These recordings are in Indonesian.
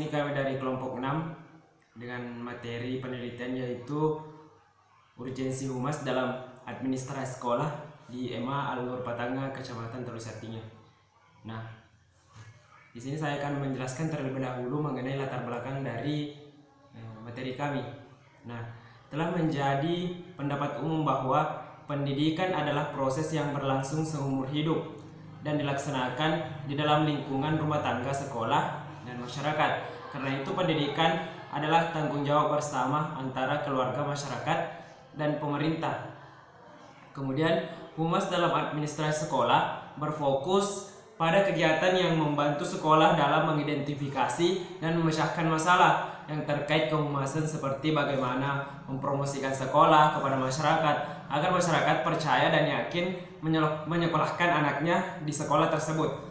sini kami dari kelompok 6 dengan materi penelitian yaitu urgensi humas dalam administrasi sekolah di MA Al-Nur Patanga, Kecamatan Teluk Sartingga. Nah, di sini saya akan menjelaskan terlebih dahulu mengenai latar belakang dari materi kami. Nah, telah menjadi pendapat umum bahwa pendidikan adalah proses yang berlangsung seumur hidup dan dilaksanakan di dalam lingkungan rumah tangga, sekolah, dan masyarakat. Karena itu pendidikan adalah tanggung jawab bersama antara keluarga, masyarakat, dan pemerintah. Kemudian humas dalam administrasi sekolah berfokus pada kegiatan yang membantu sekolah dalam mengidentifikasi dan memecahkan masalah yang terkait kehumasan, seperti bagaimana mempromosikan sekolah kepada masyarakat agar masyarakat percaya dan yakin menyekolahkan anaknya di sekolah tersebut,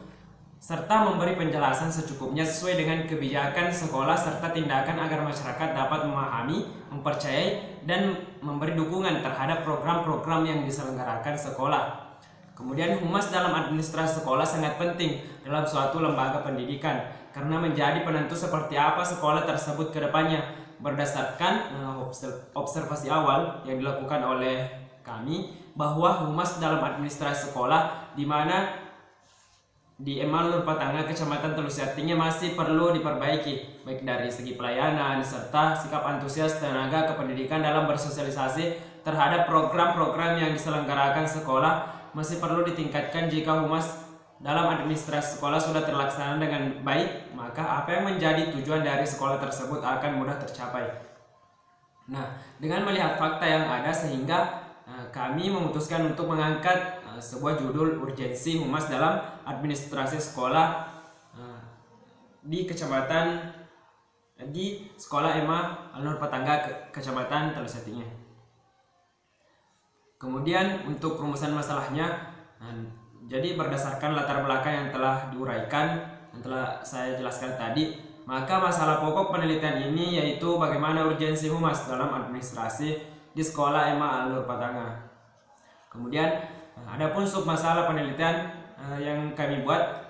serta memberi penjelasan secukupnya sesuai dengan kebijakan sekolah serta tindakan agar masyarakat dapat memahami, mempercayai, dan memberi dukungan terhadap program-program yang diselenggarakan sekolah. Kemudian humas dalam administrasi sekolah sangat penting dalam suatu lembaga pendidikan karena menjadi penentu seperti apa sekolah tersebut ke depannya. Berdasarkan observasi awal yang dilakukan oleh kami bahwa humas dalam administrasi sekolah di mana di MA Al-Nur Patanga, Kecamatan Teluk Sartingga masih perlu diperbaiki baik dari segi pelayanan serta sikap antusias tenaga kependidikan dalam bersosialisasi terhadap program-program yang diselenggarakan sekolah masih perlu ditingkatkan. Jika humas dalam administrasi sekolah sudah terlaksana dengan baik, maka apa yang menjadi tujuan dari sekolah tersebut akan mudah tercapai. Nah, dengan melihat fakta yang ada sehingga kami memutuskan untuk mengangkat sebuah judul urgensi humas dalam administrasi sekolah di sekolah MA Al-Nur Patanga, Kecamatan Teluk Sartingga. Kemudian untuk perumusan masalahnya, jadi berdasarkan latar belakang yang telah diuraikan, yang telah saya jelaskan tadi, maka masalah pokok penelitian ini yaitu bagaimana urgensi humas dalam administrasi di sekolah MA Al-Nur Patanga. Kemudian adapun sub masalah penelitian yang kami buat,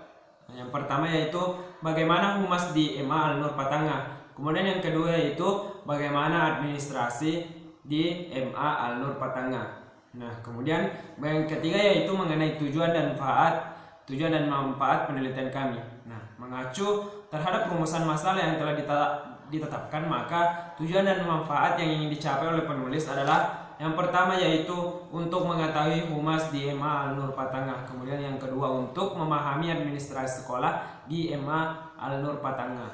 yang pertama yaitu bagaimana humas di MA Al-Nur Patanga. Kemudian yang kedua yaitu bagaimana administrasi di MA Al-Nur Patanga. Nah, kemudian yang ketiga yaitu mengenai tujuan dan manfaat penelitian kami. Nah, mengacu terhadap perumusan masalah yang telah ditetapkan, maka tujuan dan manfaat yang ingin dicapai oleh penulis adalah yang pertama yaitu untuk mengetahui humas di MA Al-Nur Patanga. Kemudian yang kedua untuk memahami administrasi sekolah di MA Al-Nur Patanga.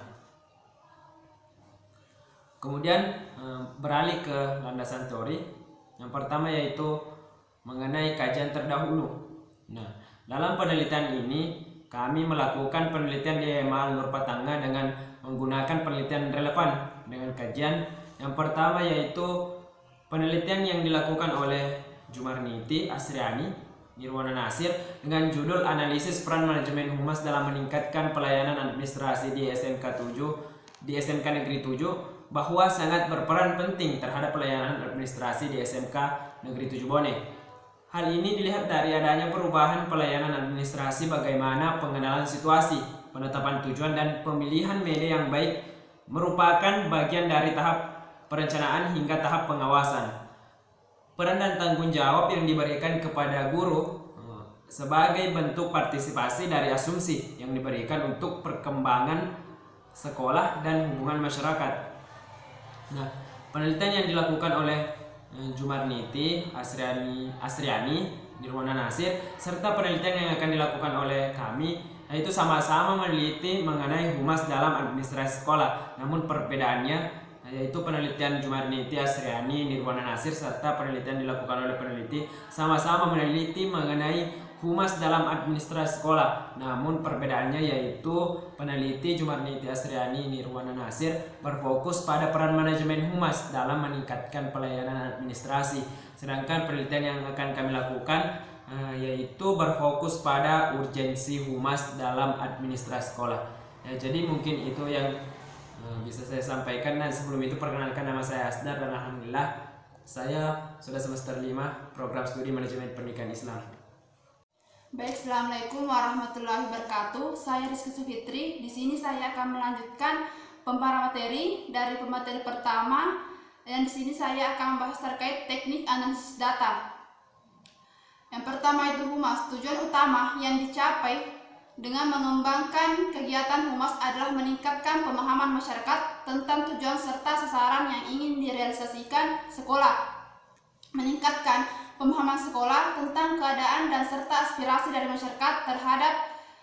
Kemudian beralih ke landasan teori. Yang pertama yaitu mengenai kajian terdahulu. Nah, dalam penelitian ini kami melakukan penelitian di MA Al-Nur Patanga dengan menggunakan penelitian relevan dengan kajian. Yang pertama yaitu penelitian yang dilakukan oleh Jumarniti Asriani Nirwana Nasir dengan judul analisis peran manajemen humas dalam meningkatkan pelayanan administrasi di SMK Negeri 7, bahwa sangat berperan penting terhadap pelayanan administrasi di SMK Negeri 7 Bone. Hal ini dilihat dari adanya perubahan pelayanan administrasi, bagaimana pengenalan situasi, penetapan tujuan, dan pemilihan media yang baik merupakan bagian dari tahap perencanaan hingga tahap pengawasan. Peran dan tanggung jawab yang diberikan kepada guru sebagai bentuk partisipasi dari asumsi yang diberikan untuk perkembangan sekolah dan hubungan masyarakat. Nah, penelitian yang dilakukan oleh Jumarniti Asriani Nirwana Nasir serta penelitian yang akan dilakukan oleh kami yaitu sama-sama meneliti mengenai humas dalam administrasi sekolah. Namun perbedaannya yaitu penelitian Jumarniti Asriani Nirwana Nasir serta penelitian dilakukan oleh peneliti sama-sama meneliti mengenai humas dalam administrasi sekolah. Namun perbedaannya yaitu peneliti Jumarniti Asriani Nirwana Nasir berfokus pada peran manajemen humas dalam meningkatkan pelayanan administrasi, sedangkan penelitian yang akan kami lakukan yaitu berfokus pada urgensi humas dalam administrasi sekolah. Ya, jadi mungkin itu yang bisa saya sampaikan. Dan sebelum itu perkenalkan, nama saya Asdar dan alhamdulillah saya sudah semester 5 program studi manajemen pendidikan Islam. Baik, assalamualaikum warahmatullahi wabarakatuh. Saya Rizky Sufitri. Di sini saya akan melanjutkan pemaparan materi dari pemateri pertama, dan di sini saya akan membahas terkait teknik analisis data. Yang pertama itu humas. Tujuan utama yang dicapai dengan mengembangkan kegiatan humas adalah meningkatkan pemahaman masyarakat tentang tujuan serta sasaran yang ingin direalisasikan sekolah, meningkatkan pemahaman sekolah tentang keadaan dan serta aspirasi dari masyarakat terhadap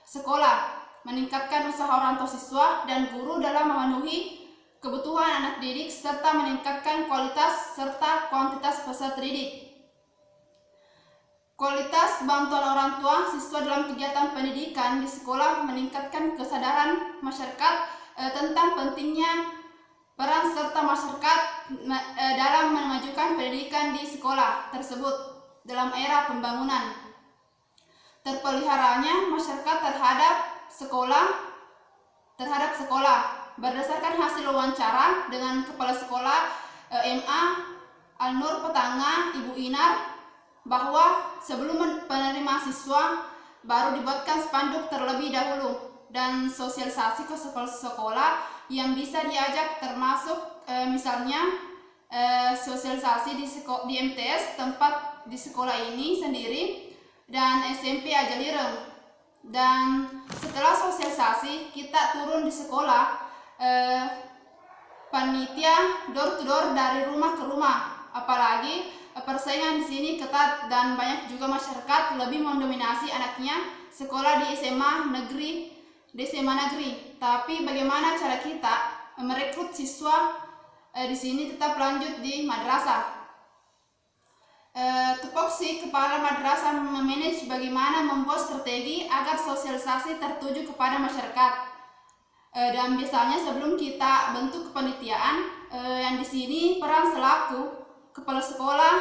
sekolah, meningkatkan usaha orang tua siswa dan guru dalam memenuhi kebutuhan anak didik, serta meningkatkan kualitas serta kuantitas peserta didik. Kualitas bantuan orang tua siswa dalam kegiatan pendidikan di sekolah meningkatkan kesadaran masyarakat tentang pentingnya peran serta masyarakat dalam memajukan pendidikan di sekolah tersebut dalam era pembangunan. Terpeliharanya masyarakat terhadap sekolah berdasarkan hasil wawancara dengan Kepala Sekolah MA Al-Nur Petanga, Ibu Inar, bahwa sebelum penerima siswa baru dibuatkan spanduk terlebih dahulu dan sosialisasi ke sekolah-sekolah yang bisa diajak, termasuk misalnya sosialisasi di MTS tempat di sekolah ini sendiri dan SMP Ajalireng. Dan setelah sosialisasi kita turun di sekolah, panitia door to door dari rumah ke rumah, apalagi persaingan di sini ketat dan banyak juga masyarakat lebih mendominasi anaknya sekolah di SMA negeri. Tapi bagaimana cara kita merekrut siswa di sini tetap lanjut di madrasah? Tupoksi kepala madrasah memanage bagaimana membuat strategi agar sosialisasi tertuju kepada masyarakat. Dan biasanya sebelum kita bentuk kepanitiaan, yang di sini peran selaku kepala sekolah,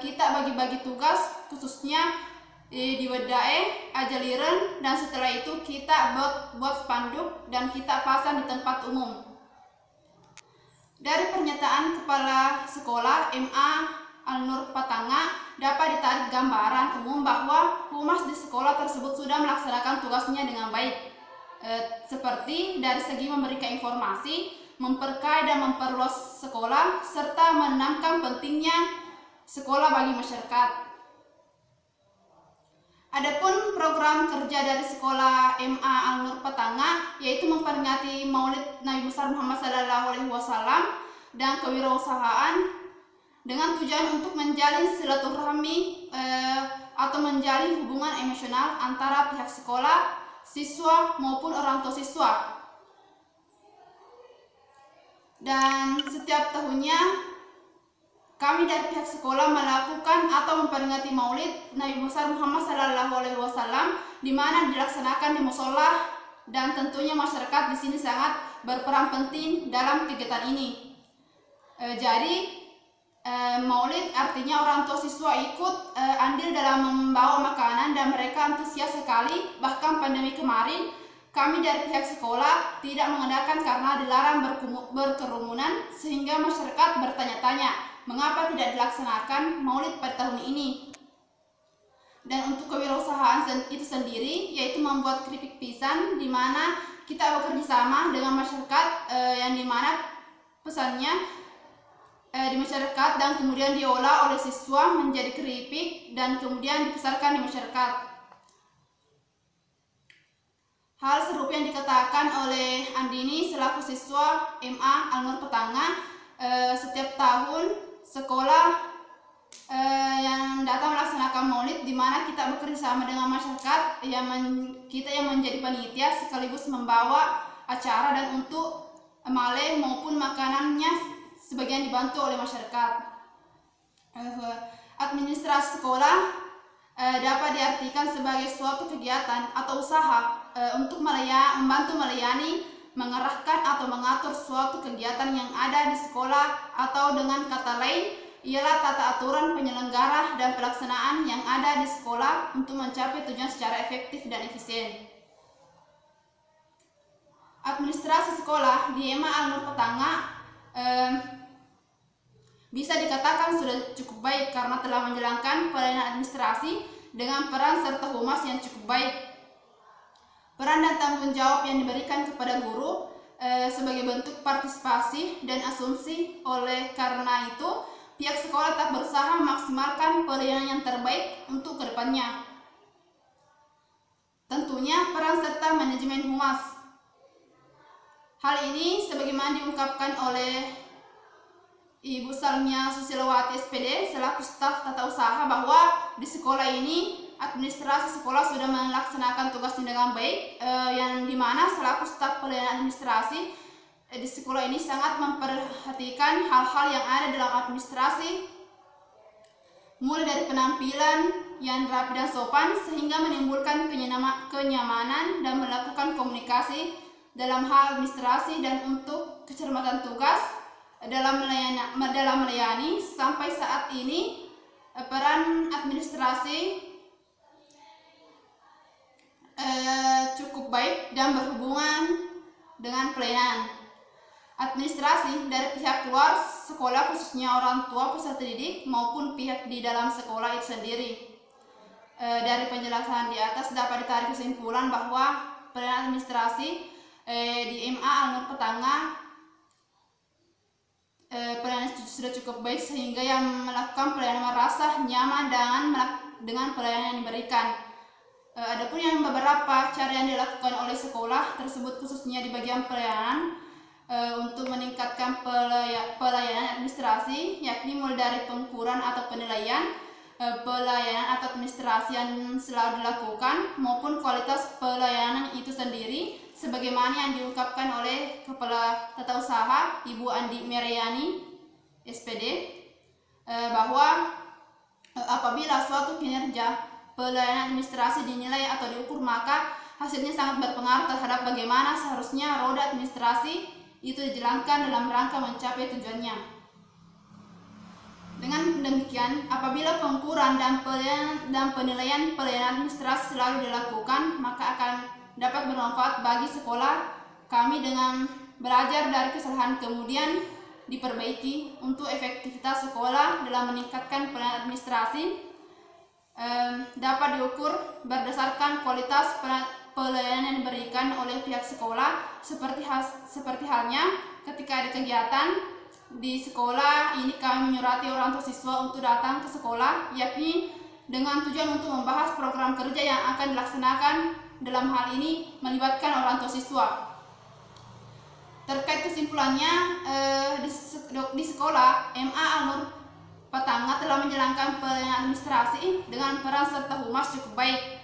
kita bagi-bagi tugas khususnya di Wedae Ajalireng, dan setelah itu kita buat spanduk dan kita pasang di tempat umum. Dari pernyataan Kepala Sekolah MA Al-Nur Petanga dapat ditarik gambaran umum bahwa humas di sekolah tersebut sudah melaksanakan tugasnya dengan baik, seperti dari segi memberikan informasi, memperkaya dan memperluas sekolah, serta menanamkan pentingnya sekolah bagi masyarakat. Adapun program kerja dari sekolah MA Al-Nur Petanga yaitu memperingati Maulid Nabi besar Muhammad SAW dan kewirausahaan dengan tujuan untuk menjalin silaturahmi atau menjalin hubungan emosional antara pihak sekolah, siswa maupun orang tua siswa. Dan setiap tahunnya kami dari pihak sekolah melakukan atau memperingati Maulid Nabi besar Muhammad SAW, di mana dilaksanakan di musola, dan tentunya masyarakat di sini sangat berperan penting dalam kegiatan ini. Jadi Maulid artinya orang tua siswa ikut andil dalam membawa makanan dan mereka antusias sekali. Bahkan pandemi kemarin kami dari pihak sekolah tidak mengadakan karena dilarang berkerumunan, sehingga masyarakat bertanya-tanya mengapa tidak dilaksanakan Maulid pada tahun ini. Dan untuk kewirausahaan itu sendiri yaitu membuat keripik pisang, di mana kita bekerja sama dengan masyarakat, yang dimana pesannya di masyarakat dan kemudian diolah oleh siswa menjadi keripik dan kemudian dipasarkan di masyarakat. Hal serupa yang dikatakan oleh Andini selaku siswa MA Al-Nur Petanga, setiap tahun sekolah yang datang melaksanakan Maulid, di mana kita bekerja sama dengan masyarakat, kita yang menjadi panitia sekaligus membawa acara, dan untuk malai maupun makanannya sebagian dibantu oleh masyarakat. Administrasi sekolah dapat diartikan sebagai suatu kegiatan atau usaha untuk membantu melayani, mengarahkan atau mengatur suatu kegiatan yang ada di sekolah, atau dengan kata lain ialah tata aturan penyelenggara dan pelaksanaan yang ada di sekolah untuk mencapai tujuan secara efektif dan efisien. Administrasi sekolah di MA Al-Nur Petanga bisa dikatakan sudah cukup baik karena telah menjalankan pelayanan administrasi dengan peran serta humas yang cukup baik. Peran dan tanggung jawab yang diberikan kepada guru sebagai bentuk partisipasi dan asumsi. Oleh karena itu, pihak sekolah tetap berusaha memaksimalkan pelayanan yang terbaik untuk kedepannya. Tentunya peran serta manajemen humas. Hal ini sebagaimana diungkapkan oleh Ibu Salmia Susilawati SPD selaku staf tata usaha bahwa di sekolah ini administrasi sekolah sudah melaksanakan tugasnya dengan baik, yang dimana selaku staf pelayanan administrasi di sekolah ini sangat memperhatikan hal-hal yang ada dalam administrasi, mulai dari penampilan yang rapi dan sopan sehingga menimbulkan kenyamanan dan melakukan komunikasi dalam hal administrasi dan untuk kecermatan tugas dalam melayani. Sampai saat ini peran administrasi cukup baik dan berhubungan dengan pelayanan. Administrasi dari pihak luar sekolah, khususnya orang tua, peserta didik maupun pihak di dalam sekolah itu sendiri. Dari penjelasan di atas dapat ditarik kesimpulan bahwa pelayanan administrasi di MA Al-Nur Petanga pelayanan sudah cukup baik sehingga yang melakukan pelayanan merasa nyaman dengan pelayanan yang diberikan. Adapun yang beberapa cara yang dilakukan oleh sekolah tersebut khususnya di bagian pelayanan untuk meningkatkan pelayanan administrasi, yakni mulai dari pengukuran atau penilaian pelayanan atau administrasi yang selalu dilakukan maupun kualitas pelayanan itu sendiri, sebagaimana yang diungkapkan oleh Kepala Tata Usaha Ibu Andi Meriani SPD bahwa apabila suatu kinerja pelayanan administrasi dinilai atau diukur, maka hasilnya sangat berpengaruh terhadap bagaimana seharusnya roda administrasi itu dijalankan dalam rangka mencapai tujuannya. Dengan demikian, apabila pengukuran dan penilaian pelayanan administrasi selalu dilakukan, maka akan dapat bermanfaat bagi sekolah kami dengan belajar dari kesalahan kemudian diperbaiki untuk efektivitas sekolah dalam meningkatkan pelayanan administrasi dapat diukur berdasarkan kualitas pelayanan yang diberikan oleh pihak sekolah, seperti halnya ketika ada kegiatan di sekolah ini kami menyurati orang tua siswa untuk datang ke sekolah, yakni dengan tujuan untuk membahas program kerja yang akan dilaksanakan, dalam hal ini melibatkan orang tua siswa. Terkait kesimpulannya, di sekolah MA Al-Nur Petanga telah menjalankan pelayanan administrasi dengan peran serta humas cukup baik.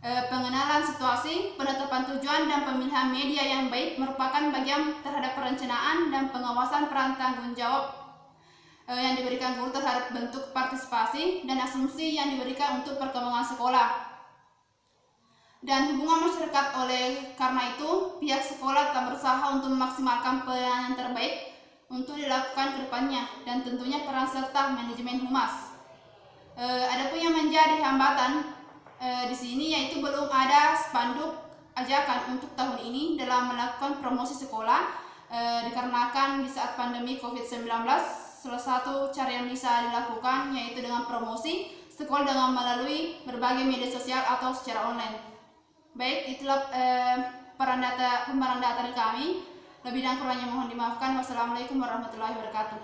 Pengenalan situasi, penetapan tujuan, dan pemilihan media yang baik merupakan bagian terhadap perencanaan dan pengawasan peran tanggung jawab yang diberikan guru terhadap bentuk partisipasi dan asumsi yang diberikan untuk perkembangan sekolah dan hubungan masyarakat. Oleh karena itu, pihak sekolah telah berusaha untuk memaksimalkan pelayanan yang terbaik untuk dilakukan ke depannya, dan tentunya peran serta manajemen humas. Adapun yang menjadi hambatan di sini yaitu belum ada spanduk ajakan untuk tahun ini dalam melakukan promosi sekolah, dikarenakan di saat pandemi COVID-19 salah satu cara yang bisa dilakukan yaitu dengan promosi sekolah dengan melalui berbagai media sosial atau secara online. Baik, itulah pembahasan data dari kami. Lebih dan kurangnya mohon dimaafkan. Wassalamualaikum warahmatullahi wabarakatuh.